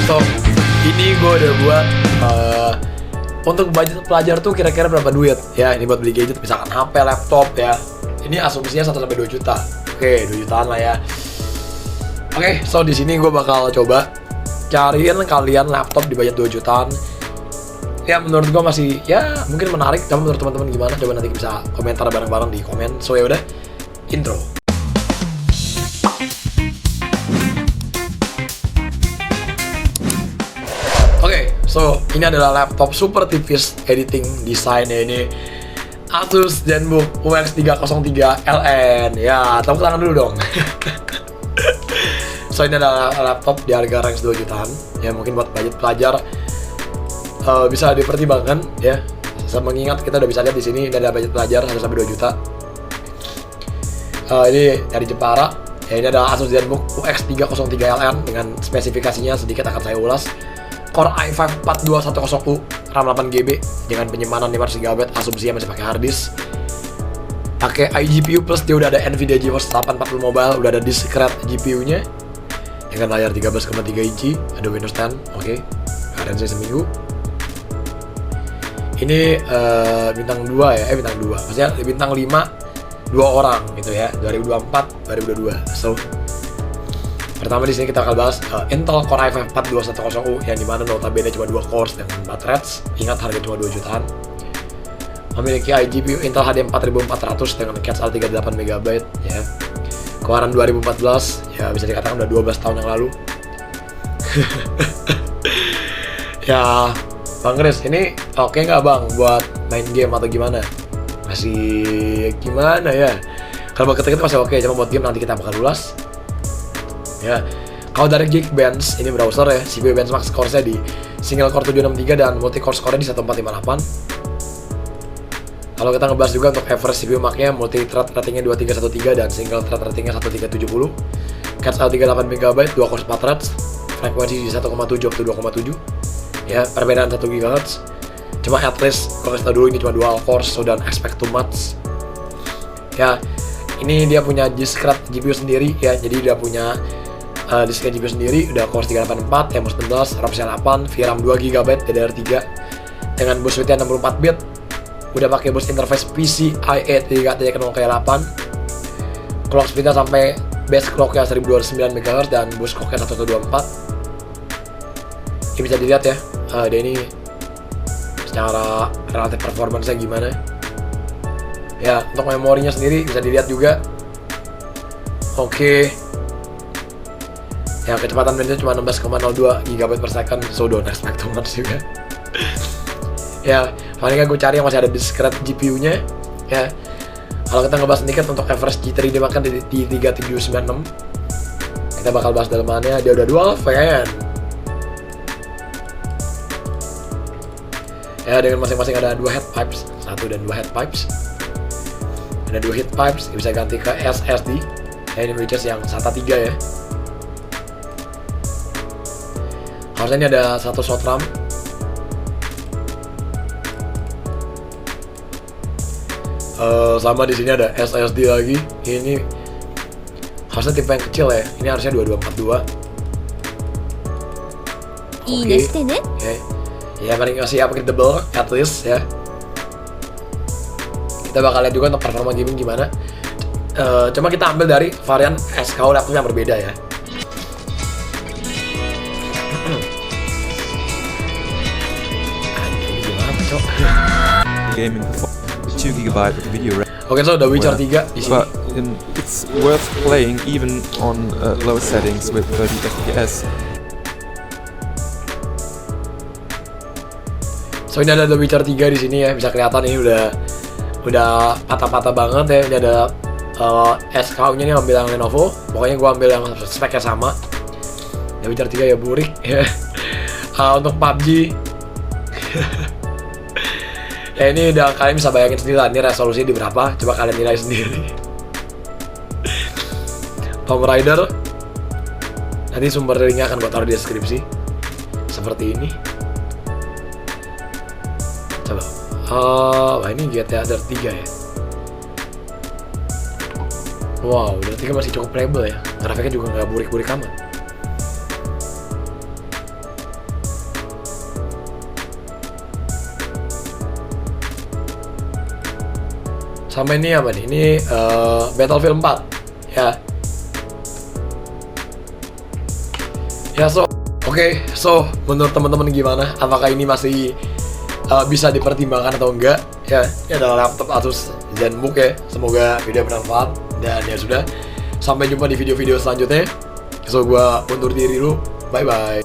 So, ini gue udah buat untuk budget pelajar tuh kira-kira berapa duit ya. Ini buat beli gadget, misalkan HP, laptop ya. Ini asumsinya 1-2 juta. Oke, 2 jutaan lah ya. Oke, so di sini gue bakal coba cariin kalian laptop di budget 2 jutaan. Ya menurut gue masih ya mungkin menarik. Coba menurut teman-teman gimana? Coba nanti bisa komentar bareng-bareng di komen. So ya udah, intro. Oke, so ini adalah laptop super tipis editing desainnya ini Asus ZenBook UX 303 LN. Ya, tepuk tangan dulu dong. So ini adalah laptop di harga range 2 jutaan. Ya mungkin buat budget pelajar bisa dipertimbangkan ya. Saya mengingat kita udah bisa lihat di sini ada budget pelajar 1-2 juta. Ini dari Jepara. Ya ini adalah Asus ZenBook UX 303 LN dengan spesifikasinya sedikit akan saya ulas. Core i5 4210U, RAM 8GB dengan penyimpanan 500GB, asumsinya masih pakai harddisk. Pakai iGPU plus dia udah ada Nvidia GeForce 840 Mobile, udah ada discrete GPU-nya. Dengan layar 13,3 inci, ada Windows 10, oke. Garansi seminggu. Ini bintang 2 ya, bintang 2. Maksudnya bintang 5 2 orang gitu ya, 2024, 2022. So pertama di sini kita akan bahas Intel Core i5 4210U yang dimana notabene cuma 2 cores dengan 4 threads. Ingat harga cuma 2 jutaan. Memiliki iGPU Intel HD 4400 dengan cache 38MB ya. Keluaran 2014 ya, bisa dikatakan udah 12 tahun yang lalu. Ya Bang Chris, ini oke nggak Bang buat main game atau gimana? Masih gimana ya? Kalau buat ketik itu masih oke, cuma buat game nanti kita bakal ulas. Ya, kalau dari Geekbench, ini browser ya, CPU benchmark score-nya di single core 763 dan multi core score-nya di 1458. Kalau kita ngebahas juga untuk average CPU mark-nya, multi thread ratingnya 2313 dan single thread ratingnya 1370. Cache 38MB, 2 core 4 threads, frekuensi di 1,7 atau 2,7. Ya, perbedaan 1 GHz. Cuma at least kalau kita dulu ini cuma dual core, so don't expect too much. Ya, ini dia punya discrete GPU sendiri ya, jadi dia punya discrete GPU sendiri, udah core 384, TMOS 16, ROM 8, VRAM 2GB, DDR3 dengan bus width 64 bit. Udah pakai bus interface PCIe 3.0 K8. Clock speednya sampai base clocknya 1209 MHz dan bus clocknya 1124. Ini bisa dilihat ya, dia ini secara relatif performance-nya gimana. Ya, untuk memorinya sendiri bisa dilihat juga. Oke. Ya, kecepatan bandnya cuma 16,02 GB per second, so don't expect too much juga. Ya, paling gue cari yang masih ada discrete GPU-nya. Ya, kalau kita ngebahas sedikit untuk average G3 dia makan di 3796. Kita bakal bahas dalamannya, dia udah dual fan. Ya, dengan masing-masing ada 2 head pipes, 1 dan 2 head pipes. Ada 2 heat pipes, bisa ganti ke SSD. Ya, ini which is yang SATA 3 ya. Harusnya ini ada 1 slot RAM. Sama di sini ada SSD lagi. Ini harusnya tipe yang kecil ya. Ini harusnya 2242. Oke. Ya paling masih upgradable at least ya. Kita bakal lihat juga untuk performa gaming gimana. Cuma kita ambil dari varian SKU laptop yang berbeda ya. Gaming with 2GB of video RAM. Oke, so The Witcher 3 di sini. But it's worth playing even on low settings with 30 FPS. So ini ada The Witcher 3 di sini ya, bisa kelihatan ini udah patah-patah banget ya. Ini ada SKU-nya nih ambil yang Lenovo. Pokoknya gua ambil yang speknya sama. The Witcher 3 ya burik ya. Untuk PUBG ya ini udah kalian bisa bayangin sendiri lah, ini resolusi di berapa, coba kalian nilai sendiri. Tomb Raider, nanti sumber linknya akan gue taruh di deskripsi. Seperti ini. Coba, wah ini GTA Dirt 3 ya. Wow, Dirt 3 masih cukup playable ya, grafiknya juga nggak burik-burik amat. Sama ini apa nih? Ini Battlefield 4 ya. Ya Oke, so menurut teman-teman gimana? Apakah ini masih bisa dipertimbangkan atau enggak? Ya, ini adalah laptop Asus ZenBook ya. Semoga video bermanfaat dan ya sudah. Sampai jumpa di video-video selanjutnya. So gua undur diri dulu. Bye bye.